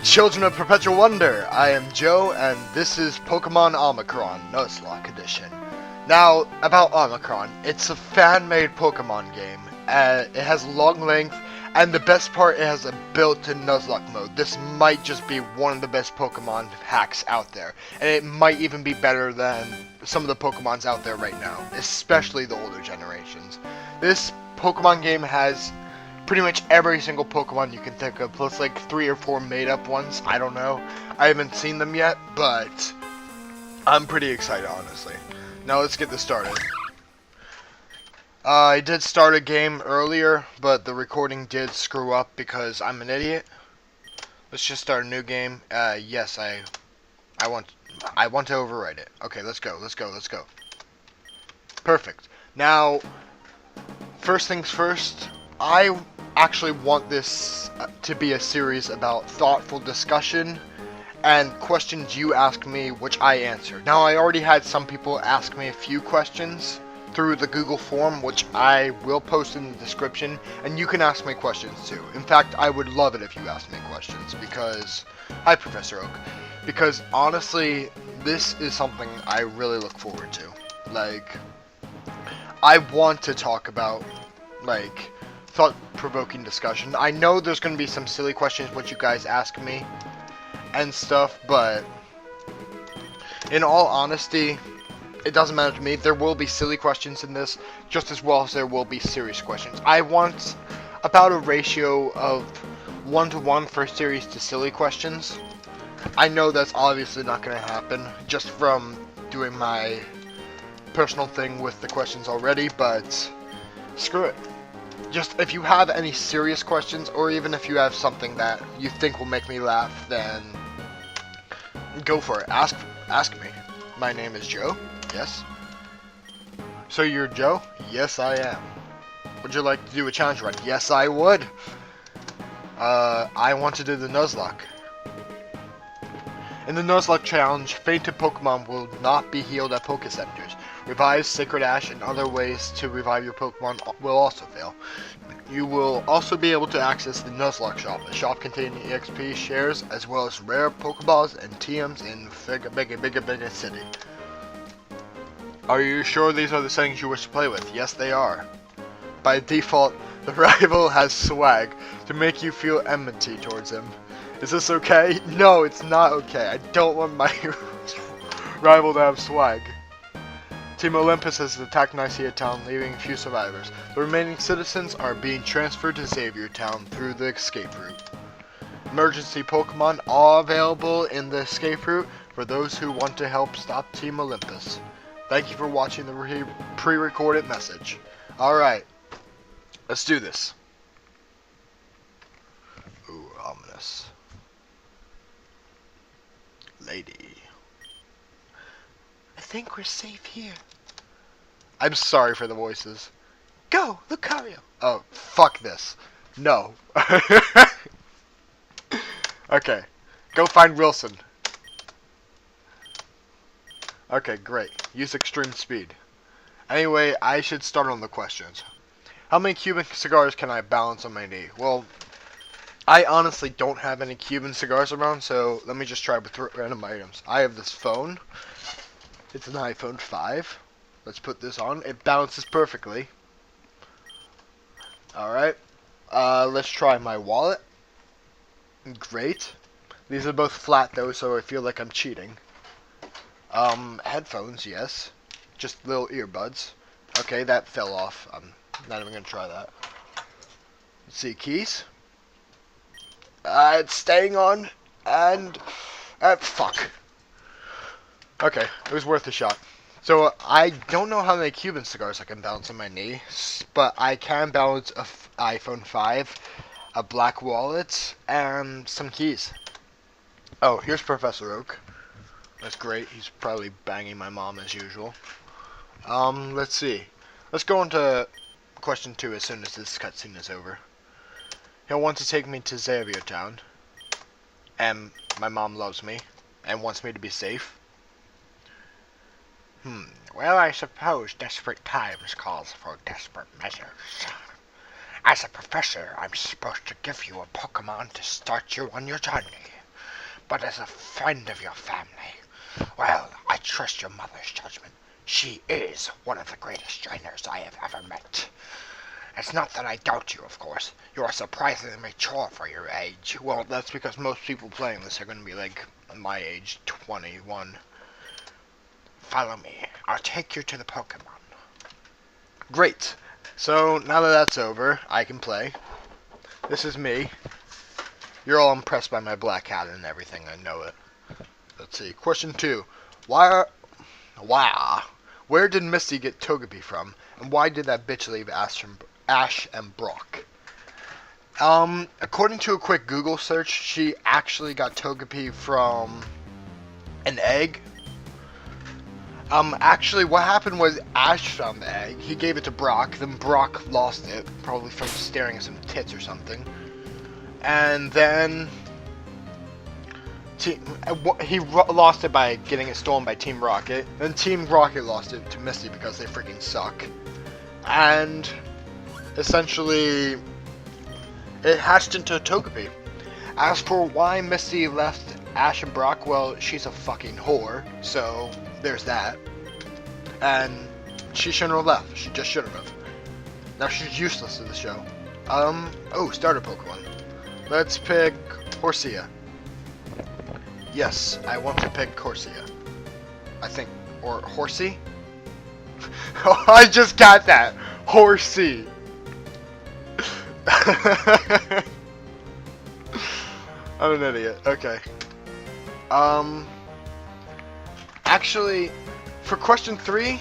children of perpetual wonder! I am Joe, and this is Pokemon Omicron, Nuzlocke edition. Now, about Omicron, it's a fan-made Pokemon game. It has long length, and the best part, it has a built-in Nuzlocke mode. This might just be one of the best Pokemon hacks out there, and it might even be better than some of the Pokemons out there right now, especially the older generations. This Pokemon game has pretty much every single Pokemon you can think of, plus like 3 or 4 made-up ones. I don't know. I haven't seen them yet, but I'm pretty excited, honestly. Now let's get this started. I did start a game earlier, but the recording did screw up because I'm an idiot. Let's just start a new game. Yes, I want to overwrite it. Okay, let's go. Perfect. Now, first things first, I actually want this to be a series about thoughtful discussion and questions you ask me, which I answer. Now, I already had some people ask me a few questions through the Google form, which I will post in the description, and you can ask me questions too. In fact, I would love it if you asked me questions, because... Hi, Professor Oak. Because, honestly, this is something I really look forward to. Like, I want to talk about, like, thought-provoking discussion. I know there's going to be some silly questions what you guys ask me and stuff, but in all honesty, it doesn't matter to me. There will be silly questions in this, just as well as there will be serious questions. I want about a ratio of 1-to-1 for serious to silly questions. I know that's obviously not going to happen, just from doing my personal thing with the questions already, but screw it. Just, if you have any serious questions, or even if you have something that you think will make me laugh, then go for it. Ask me. My name is Joe. Yes. So you're Joe? Yes, I am. Would you like to do a challenge run? Yes, I would. I want to do the Nuzlocke. In the Nuzlocke challenge, fainted Pokemon will not be healed at Pokécenters. Revive, Sacred Ash, and other ways to revive your Pokemon will also fail. You will also be able to access the Nuzlocke shop, a shop containing EXP shares as well as rare Pokeballs and TMs in bigger city. Are you sure these are the settings you wish to play with? Yes, they are. By default, the rival has swag to make you feel enmity towards him. Is this okay? No, it's not okay. I don't want my rival to have swag. Team Olympus has attacked Nicaea Town, leaving few survivors. The remaining citizens are being transferred to Xavier Town through the escape route. Emergency Pokemon are available in the escape route for those who want to help stop Team Olympus. Thank you for watching the pre-recorded message. Alright, let's do this. Ooh, ominous. Lady. I think we're safe here. I'm sorry for the voices. Go, Lucario. Oh, fuck this. No. Okay, go find Wilson. Okay, great. Use extreme speed. Anyway, I should start on the questions. How many Cuban cigars can I balance on my knee? Well, I honestly don't have any Cuban cigars around, so let me just try with random items. I have this phone. It's an iPhone 5. Let's put this on. It balances perfectly. Alright. Let's try my wallet. Great. These are both flat though, so I feel like I'm cheating. Headphones, yes. Just little earbuds. Okay, that fell off. I'm not even gonna try that. Let's see, keys. It's staying on, and... fuck. Okay, it was worth a shot. So, I don't know how many Cuban cigars I can balance on my knee, but I can balance a iPhone 5, a black wallet, and some keys. Oh, here's Professor Oak. That's great. He's probably banging my mom as usual. Let's see. Let's go on to question 2 as soon as this cutscene is over. He'll want to take me to Xavier Town. And my mom loves me and wants me to be safe. Well, I suppose desperate times calls for desperate measures. As a professor, I'm supposed to give you a Pokemon to start you on your journey. but as a friend of your family, well, I trust your mother's judgment. She is one of the greatest trainers I have ever met. It's not that I doubt you, of course. You are surprisingly mature for your age. Well, that's because most people playing this are going to be like my age, 21. Follow me. I'll take you to the Pokemon. Great. So, now that that's over, I can play. This is me. You're all impressed by my black hat and everything, I know it. Let's see. Question 2. Where did Misty get Togepi from? And why did that bitch leave Ash and Brock? According to a quick Google search, she actually got Togepi from an egg. Actually, what happened was Ash found the egg. He gave it to Brock. Then Brock lost it, probably from staring at some tits or something. And then he lost it by getting it stolen by Team Rocket. Then Team Rocket lost it to Misty because they freaking suck. And essentially, it hatched into a Togepi. As for why Misty left Ash and Brock, well, she's a fucking whore, so there's that. And she shouldn't have left. She just shouldn't have. Now she's useless to the show. Starter Pokemon. Let's pick Horsia. Yes, I want to pick Horsia. I think, or Horsey? Oh, I just got that! Horsey! I'm an idiot. Okay. Actually, for question 3,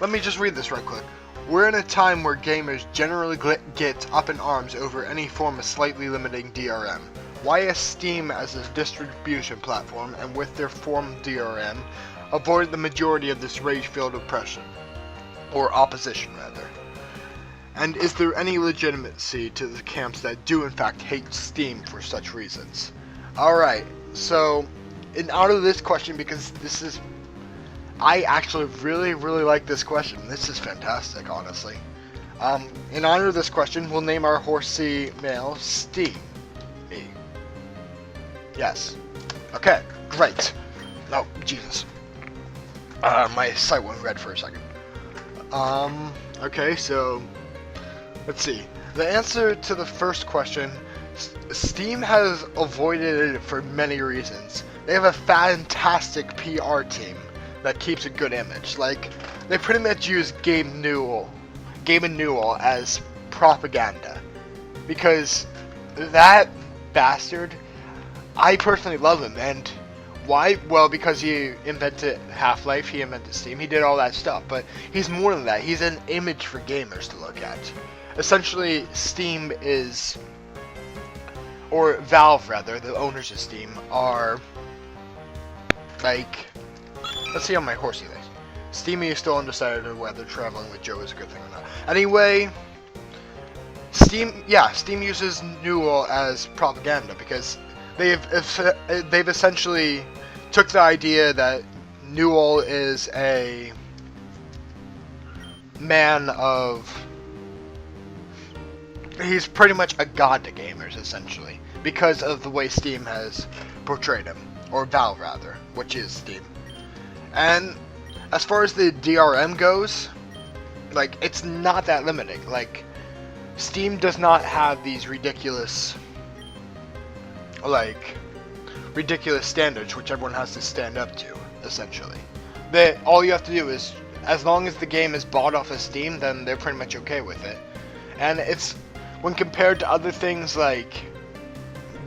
let me just read this right quick. We're in a time where gamers generally get up in arms over any form of slightly limiting DRM. Why is Steam as a distribution platform, and with their form DRM, avoid the majority of this rage-filled oppression? Or opposition, rather. And is there any legitimacy to the camps that do in fact hate Steam for such reasons? Alright, so in honor of this question, because this is, I actually really like this question. This is fantastic, honestly. In honor of this question, we'll name our horsey male Steam. Me. Yes. Okay, great. Oh, Jesus. My sight went red for a second. Okay, so let's see. The answer to the first question, Steam has avoided it for many reasons. They have a fantastic PR team that keeps a good image. Like, they pretty much use Gabe Newell as propaganda. Because that bastard, I personally love him, and why? Well, because he invented Half-Life, he invented Steam, he did all that stuff, but he's more than that. He's an image for gamers to look at. Essentially, Steam is, or Valve rather, the owners of Steam, are, like, let's see how my horsey is. Steamy is still undecided on whether traveling with Joe is a good thing or not. Anyway, Steam uses Newell as propaganda because they've essentially took the idea that Newell is a man of, he's pretty much a god to gamers, essentially, because of the way Steam has portrayed him, or Valve rather, which is Steam. And as far as the DRM goes, like, it's not that limiting. Like, Steam does not have these ridiculous standards which everyone has to stand up to, essentially. All you have to do is, as long as the game is bought off of Steam, then they're pretty much okay with it. And it's, when compared to other things like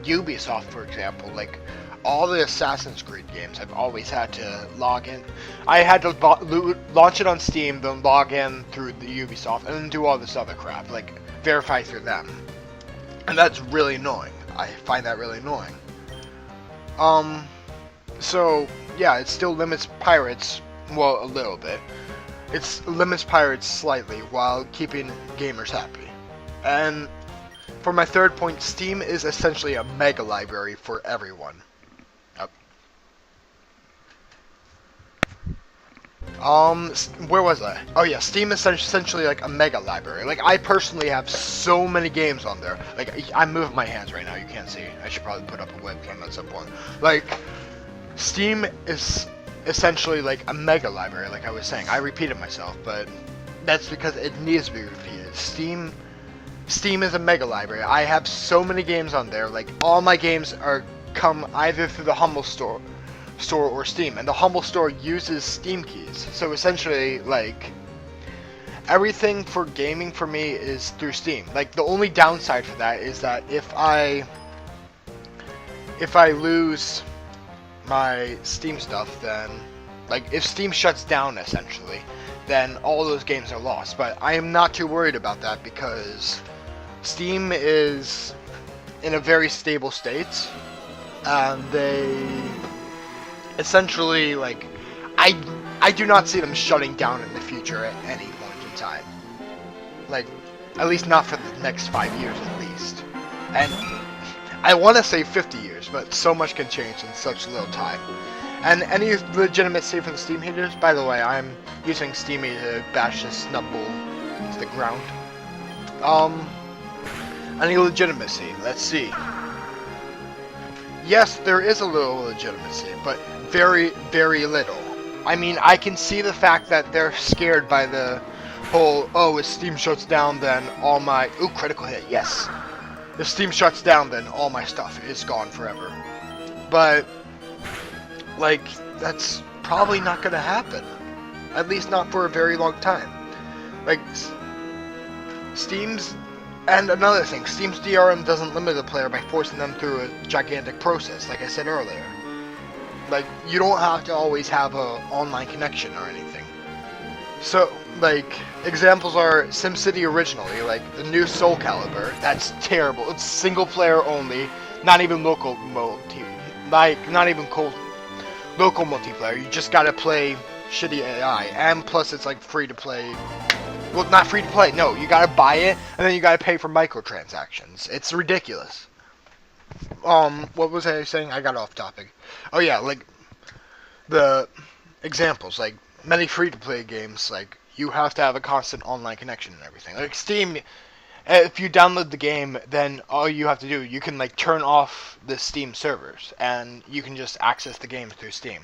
Ubisoft, for example, like all the Assassin's Creed games, I've always had to log in. I had to launch it on Steam, then log in through the Ubisoft, and then do all this other crap, like verify through them. And that's really annoying. I find that really annoying. So, yeah, it still limits pirates, well, a little bit. It limits pirates slightly while keeping gamers happy. And for my third point, Steam is essentially a mega library for everyone. Where was I? Oh yeah, Steam is essentially like a mega library. Like, I personally have so many games on there. Like, I'm moving my hands right now, you can't see. I should probably put up a webcam at some point. Like, Steam is essentially like a mega library, like I was saying. I repeated myself, but that's because it needs to be repeated. Steam is a mega library. I have so many games on there. Like, all my games come either through the Humble store or Steam, and the Humble store uses Steam keys. So essentially, like, everything for gaming for me is through Steam. Like, the only downside for that is that if I lose my Steam stuff, then, like, if Steam shuts down essentially, then all those games are lost. But I am not too worried about that because Steam is in a very stable state, and they essentially, like, I do not see them shutting down in the future at any point in time. Like, at least not for the next 5 years at least. And I want to say 50 years, but so much can change in such little time. And any legitimacy for the Steam haters, by the way, I'm using Steamy to bash this snubbull to the ground. Any legitimacy? Let's see. Yes, there is a little legitimacy, but very, very little. I mean, I can see the fact that they're scared by the whole, oh, if Steam shuts down, then all my... Ooh, critical hit, yes. If Steam shuts down, then all my stuff is gone forever. But, like, that's probably not gonna happen. At least not for a very long time. Like, Steam's... And another thing, Steam's DRM doesn't limit the player by forcing them through a gigantic process, like I said earlier. Like, you don't have to always have a online connection or anything. So, like, examples are SimCity originally, like the new Soul Calibur. That's terrible. It's single player only, not even local local multiplayer. You just gotta play shitty AI, and plus it's like free to play. Well, not free to play. No, you gotta buy it, and then you gotta pay for microtransactions. It's ridiculous. What was I saying? I got off topic. Oh yeah, like, the examples, like, many free-to-play games, like, you have to have a constant online connection and everything. Like, Steam, if you download the game, then all you have to do, you can, like, turn off the Steam servers, and you can just access the game through Steam.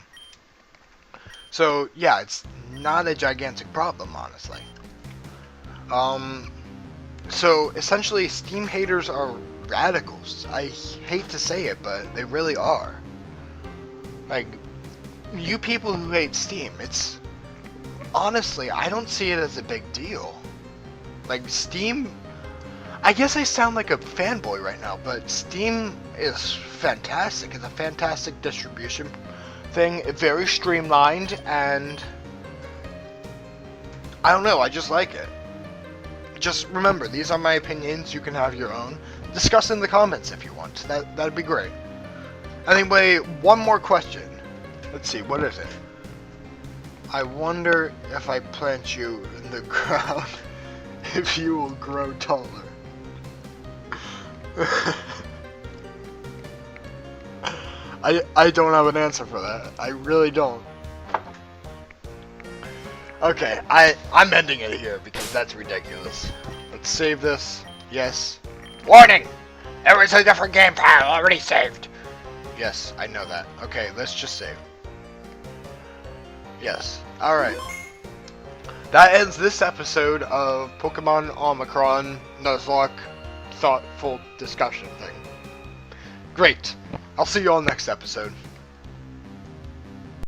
So, yeah, it's not a gigantic problem, honestly. So, essentially, Steam haters are radicals. I hate to say it, but they really are. Like, you people who hate Steam, it's... Honestly, I don't see it as a big deal. Like, Steam... I guess I sound like a fanboy right now, but Steam is fantastic. It's a fantastic distribution thing. It's very streamlined, and... I don't know, I just like it. Just remember, these are my opinions. You can have your own. Discuss in the comments if you want. That'd be great. Anyway, one more question. Let's see, what is it? I wonder if I plant you in the ground, if you will grow taller. I don't have an answer for that. I really don't. Okay, I'm ending it here because that's ridiculous. Let's save this. Yes. Warning! There is a different game file already saved. Yes, I know that. Okay, let's just save. Yes. Alright. That ends this episode of Pokemon Omicron Nuzlocke thoughtful discussion thing. Great. I'll see you all next episode.